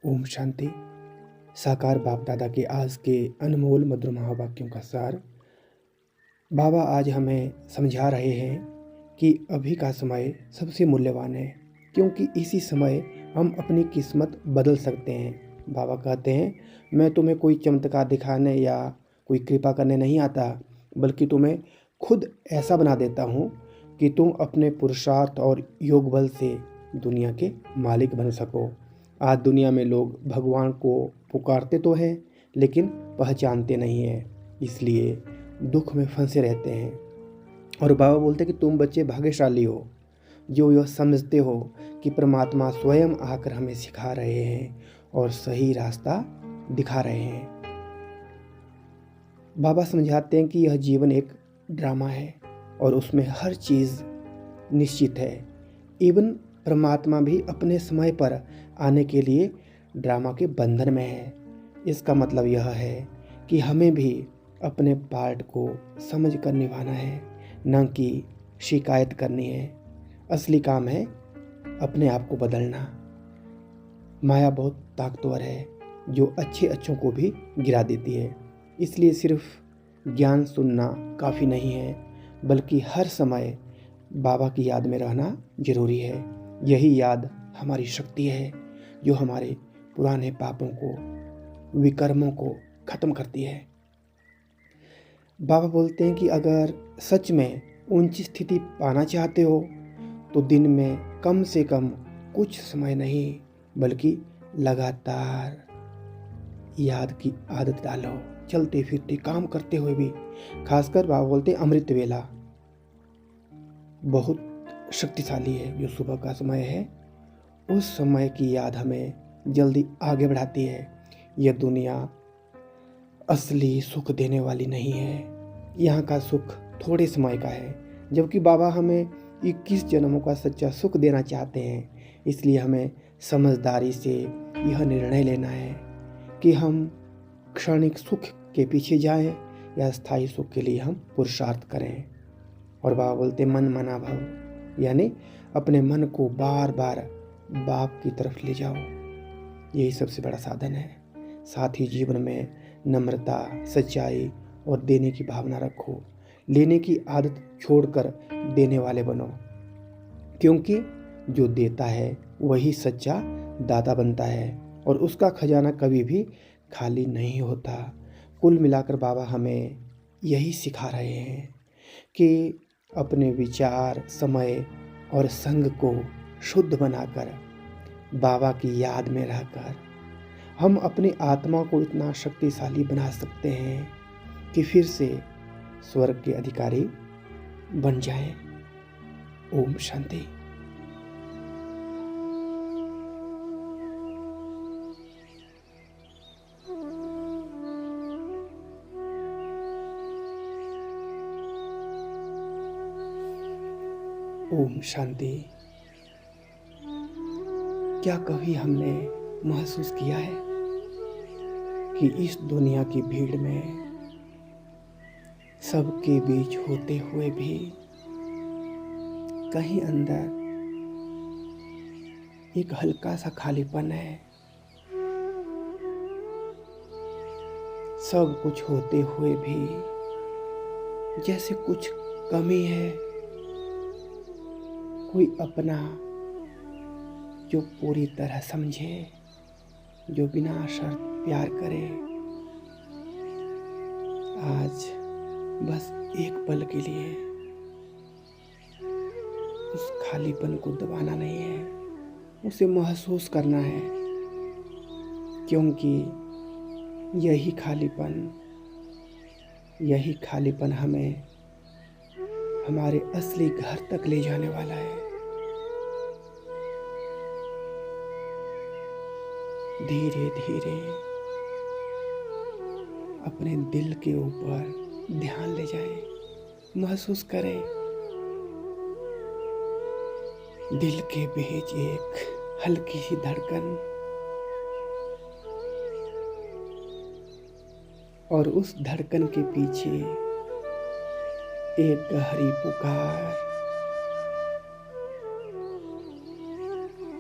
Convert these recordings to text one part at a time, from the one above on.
ओम शांति। साकार बाप दादा के आज के अनमोल मधुर महावाक्यों का सार। बाबा आज हमें समझा रहे हैं कि अभी का समय सबसे मूल्यवान है, क्योंकि इसी समय हम अपनी किस्मत बदल सकते हैं। बाबा कहते हैं, मैं तुम्हें कोई चमत्कार दिखाने या कोई कृपा करने नहीं आता, बल्कि तुम्हें खुद ऐसा बना देता हूँ कि तुम अपने पुरुषार्थ और योग बल से दुनिया के मालिक बन सको। आज दुनिया में लोग भगवान को पुकारते तो हैं, लेकिन पहचानते नहीं हैं, इसलिए दुख में फंसे रहते हैं। और बाबा बोलते हैं कि तुम बच्चे भाग्यशाली हो जो यह समझते हो कि परमात्मा स्वयं आकर हमें सिखा रहे हैं और सही रास्ता दिखा रहे हैं। बाबा समझाते हैं कि यह जीवन एक ड्रामा है और उसमें हर चीज़ निश्चित है। इवन परमात्मा भी अपने समय पर आने के लिए ड्रामा के बंधन में है। इसका मतलब यह है कि हमें भी अपने पार्ट को समझ कर निभाना है, न कि शिकायत करनी है। असली काम है अपने आप को बदलना। माया बहुत ताकतवर है जो अच्छों को भी गिरा देती है। इसलिए सिर्फ ज्ञान सुनना काफ़ी नहीं है, बल्कि हर समय बाबा की याद में रहना जरूरी है। यही याद हमारी शक्ति है जो हमारे पुराने पापों को, विकर्मों को खत्म करती है। बाबा बोलते हैं कि अगर सच में ऊंची स्थिति पाना चाहते हो तो दिन में कम से कम कुछ समय नहीं, बल्कि लगातार याद की आदत डालो। चलते फिरते काम करते हुए भी, खासकर बाबा बोलते हैं अमृत वेला बहुत शक्तिशाली है। जो सुबह का समय है, उस समय की याद हमें जल्दी आगे बढ़ाती है। यह दुनिया असली सुख देने वाली नहीं है। यहाँ का सुख थोड़े समय का है, जबकि बाबा हमें 21 जन्मों का सच्चा सुख देना चाहते हैं। इसलिए हमें समझदारी से यह निर्णय लेना है कि हम क्षणिक सुख के पीछे जाएं या स्थायी सुख के लिए हम पुरुषार्थ करें। और बाबा बोलते मन मना भव, यानी अपने मन को बार बार बाप की तरफ ले जाओ। यही सबसे बड़ा साधन है। साथ ही जीवन में नम्रता, सच्चाई और देने की भावना रखो। लेने की आदत छोड़कर देने वाले बनो, क्योंकि जो देता है वही सच्चा दाता बनता है और उसका खजाना कभी भी खाली नहीं होता। कुल मिलाकर बाबा हमें यही सिखा रहे हैं कि अपने विचार, समय और संग को शुद्ध बनाकर, बाबा की याद में रहकर हम अपनी आत्मा को इतना शक्तिशाली बना सकते हैं कि फिर से स्वर्ग के अधिकारी बन जाएं। ओम शांति। ओम शांति। क्या कभी हमने महसूस किया है कि इस दुनिया की भीड़ में, सबके बीच होते हुए भी कहीं अंदर एक हल्का सा खालीपन है? सब कुछ होते हुए भी जैसे कुछ कमी है। कोई अपना जो पूरी तरह समझे, जो बिना शर्त प्यार करे। आज बस एक पल के लिए उस खालीपन को दबाना नहीं है, उसे महसूस करना है, क्योंकि यही खालीपन हमें हमारे असली घर तक ले जाने वाला है। धीरे धीरे अपने दिल के ऊपर ध्यान ले जाएं, महसूस करें दिल के बीच एक हल्की सी धड़कन, और उस धड़कन के पीछे एक गहरी पुकार,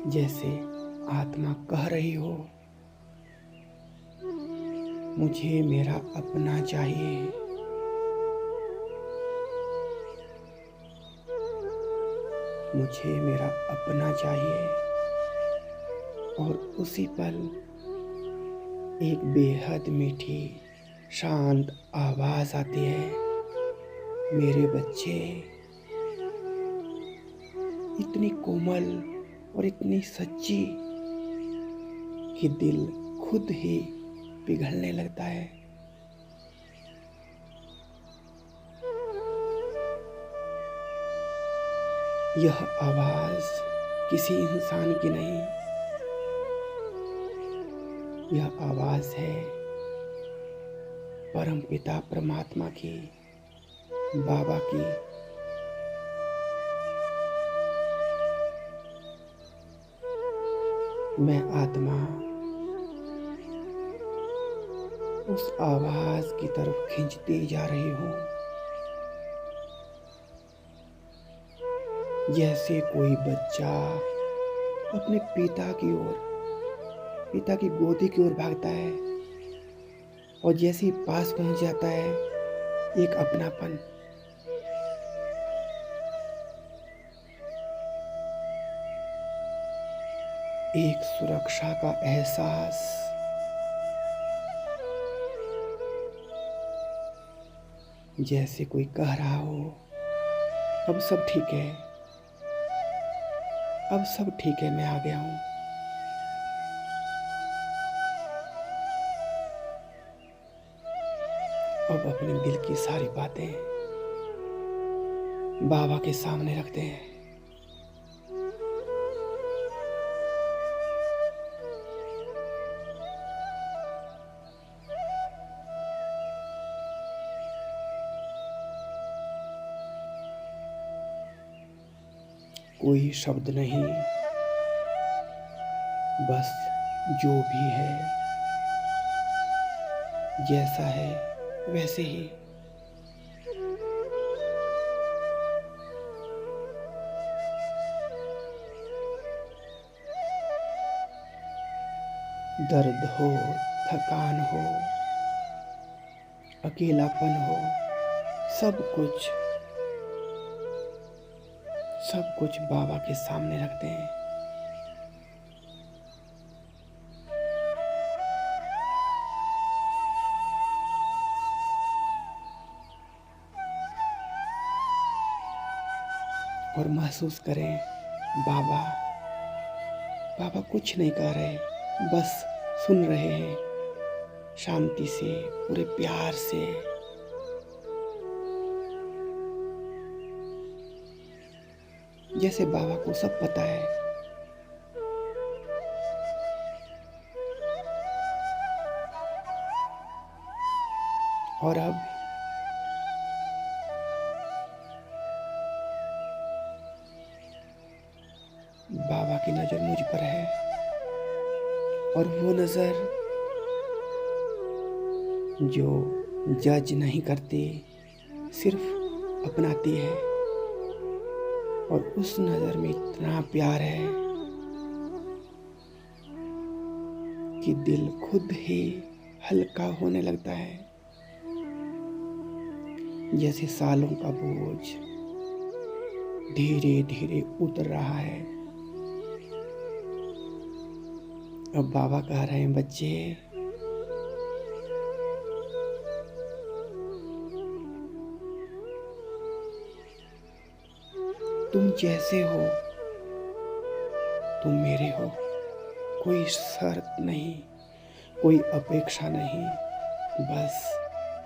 जैसे आत्मा कह रही हो, मुझे मेरा अपना चाहिए। मुझे मेरा अपना चाहिए। और उसी पल एक बेहद मीठी शांत आवाज आती है, मेरे बच्चे। इतनी कोमल और इतनी सच्ची कि दिल खुद ही पिघलने लगता है। यह आवाज किसी इंसान की नहीं, यह आवाज है परमपिता परमात्मा की, बाबा की। मैं आत्मा उस आवाज की तरफ खींचती जा रही हूँ, जैसे कोई बच्चा अपने पिता की गोदी की ओर भागता है और जैसे ही पास पहुंच जाता है, एक अपनापन, एक सुरक्षा का एहसास। जैसे कोई कह रहा हो, अब सब ठीक है, अब सब ठीक है, मैं आ गया हूं। अब अपने दिल की सारी बातें बाबा के सामने रखते हैं। कोई शब्द नहीं, बस जो भी है, जैसा है वैसे ही। दर्द हो, थकान हो, अकेलापन हो, सब कुछ बाबा के सामने रखते हैं। और महसूस करें, बाबा कुछ नहीं कह रहे, बस सुन रहे हैं, शांति से, पूरे प्यार से। जैसे बाबा को सब पता है। और अब बाबा की नजर मुझ पर है, और वो नजर जो जज नहीं करती, सिर्फ अपनाती है। और उस नजर में इतना प्यार है कि दिल खुद ही हल्का होने लगता है, जैसे सालों का बोझ धीरे धीरे उतर रहा है। अब बाबा कह रहे हैं, बच्चे, तुम जैसे हो, तुम मेरे हो। कोई शर्त नहीं, कोई अपेक्षा नहीं, बस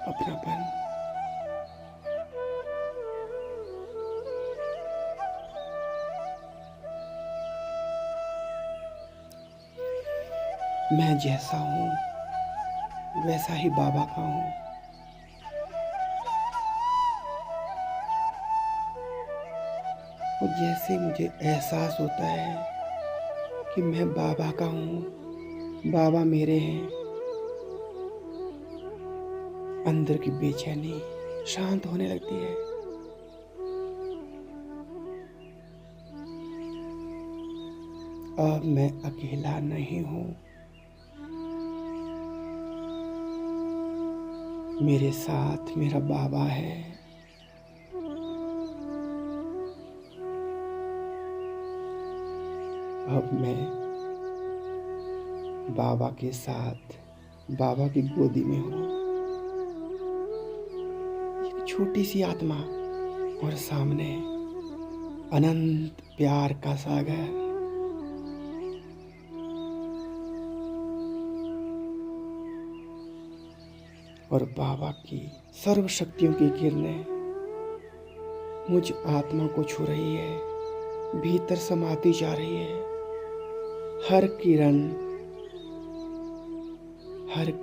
अपनापन। मैं जैसा हूँ वैसा ही बाबा का हूँ। और जैसे मुझे एहसास होता है कि मैं बाबा का हूँ, बाबा मेरे हैं, अंदर की बेचैनी शांत होने लगती है। अब मैं अकेला नहीं हूँ। मेरे साथ मेरा बाबा है। अब मैं बाबा के साथ बाबा की गोदी में हूँ। एक छोटी सी आत्मा और सामने अनंत प्यार का सागर। और बाबा की सर्व शक्तियों की किरणें मुझ आत्मा को छू रही है, भीतर समाती जा रही है। हर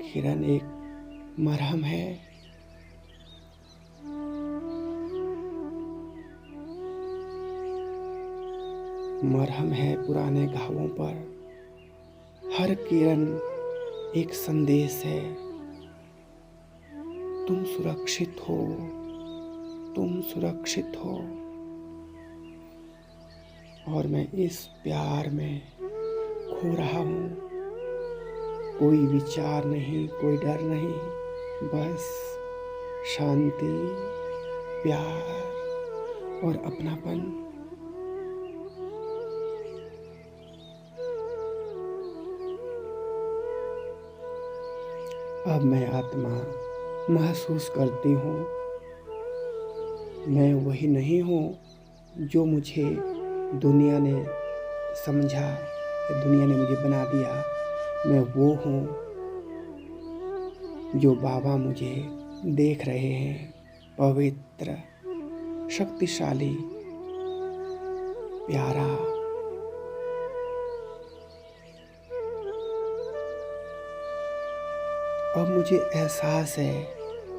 किरण एक मरहम है। मरहम है पुराने घावों पर। हर किरण एक संदेश है। तुम सुरक्षित हो, तुम सुरक्षित हो। और मैं इस प्यार में खो रहा हूँ। कोई विचार नहीं, कोई डर नहीं, बस शांति, प्यार और अपनापन। अब मैं आत्मा महसूस करती हूँ, मैं वही नहीं हूँ जो मुझे दुनिया ने समझा, दुनिया ने मुझे बना दिया। मैं वो हूँ जो बाबा मुझे देख रहे हैं, पवित्र, शक्तिशाली, प्यारा। अब मुझे एहसास है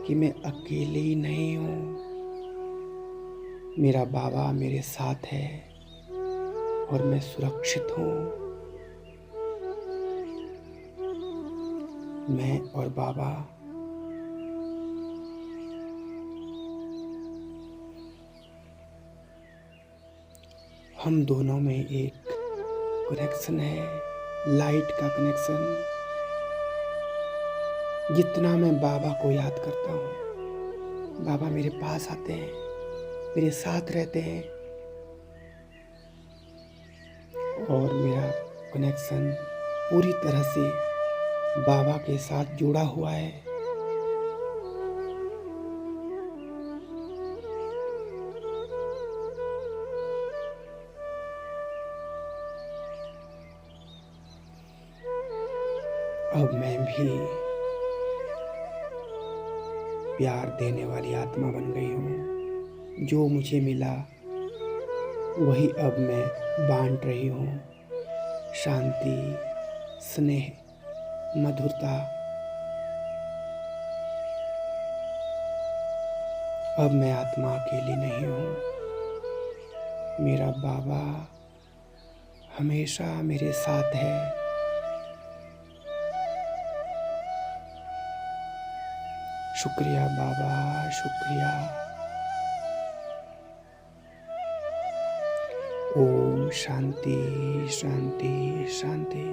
कि मैं अकेली नहीं हूँ। मेरा बाबा मेरे साथ है और मैं सुरक्षित हूँ। मैं और बाबा हम दोनों में एक कनेक्शन है, लाइट का कनेक्शन। जितना मैं बाबा को याद करता हूँ, बाबा मेरे पास आते हैं, मेरे साथ रहते हैं और मेरा कनेक्शन पूरी तरह से बाबा के साथ जुड़ा हुआ है। अब मैं भी प्यार देने वाली आत्मा बन गई हूँ। जो मुझे मिला वही अब मैं बांट रही हूँ। शांति, स्नेह, मधुरता। अब मैं आत्मा अकेली नहीं हूँ। मेरा बाबा हमेशा मेरे साथ है। शुक्रिया बाबा, शुक्रिया। ओम शांति, शांति, शांति।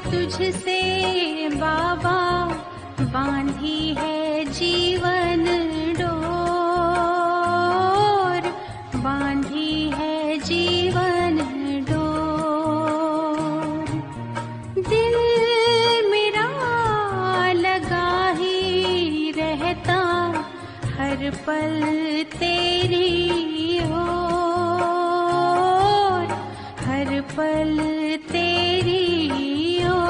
तुझसे बाबा बांधी है जीवन डोर, बांधी है जीवन डोर। दिल मेरा लगा ही रहता हर पल तेरी ओर, हर पल तेरी ओर।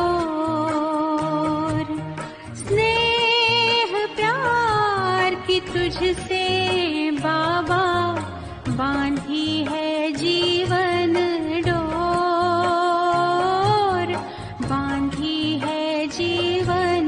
बाबा बांधी है जीवन डोर, बांधी है जीवन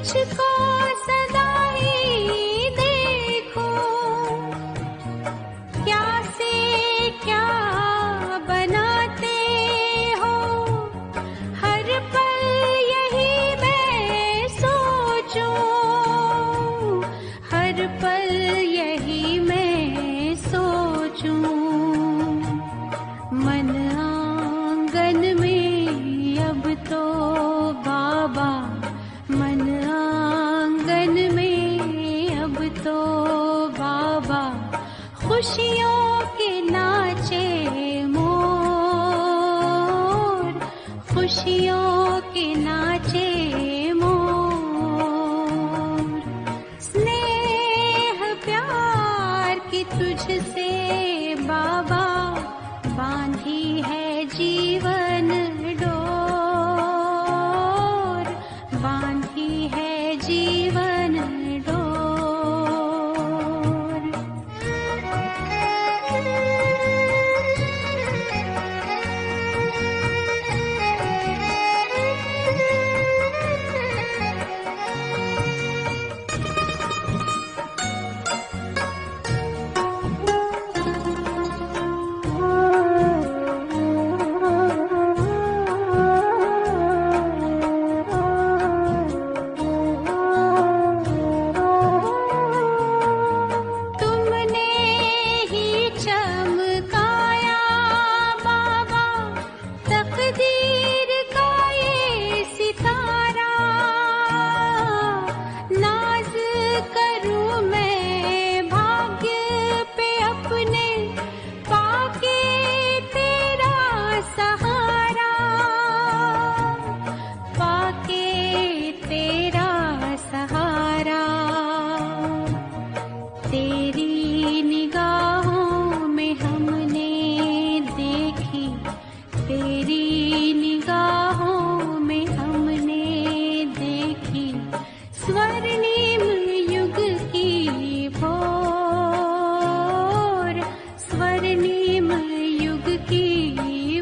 तुझको सदा ही देखो, क्या से क्या बनाते हो, हर पल यही मैं सोचूं, हर पल यही मैं सोचूं। मन आंगन में अब तो बाबा, मन आंगन में अब तो बाबा, खुशियों के नाचे मोर, खुशियों के नाचे मोर। स्नेह प्यार की तुझसे बाबा बांधी है जीवन डोर, बांधी है जीवन डोर। तेरी निगाहों में हमने देखी, तेरी निगाहों में हमने देखी स्वर्णिम युग की भोर, स्वर्णिम युग की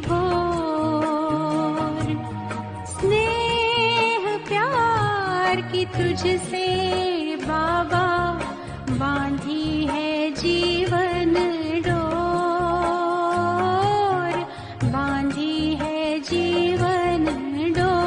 भोर। स्नेह प्यार की तुझसे बाबा बांधी है जीवन डोर, बांधी है जीवन डोर।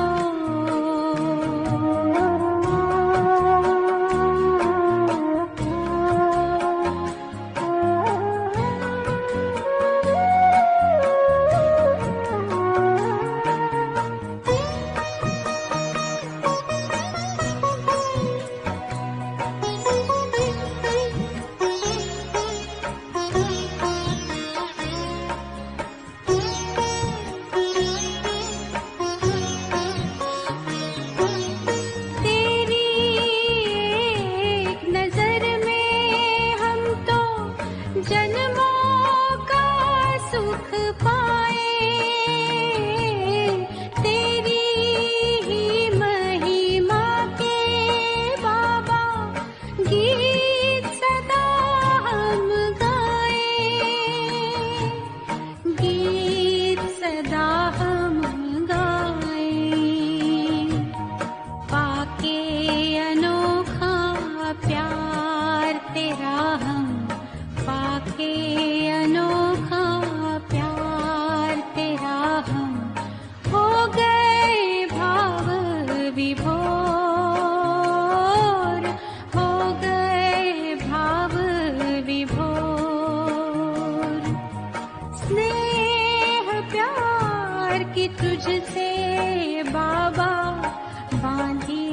तुझसे बाबा बांधी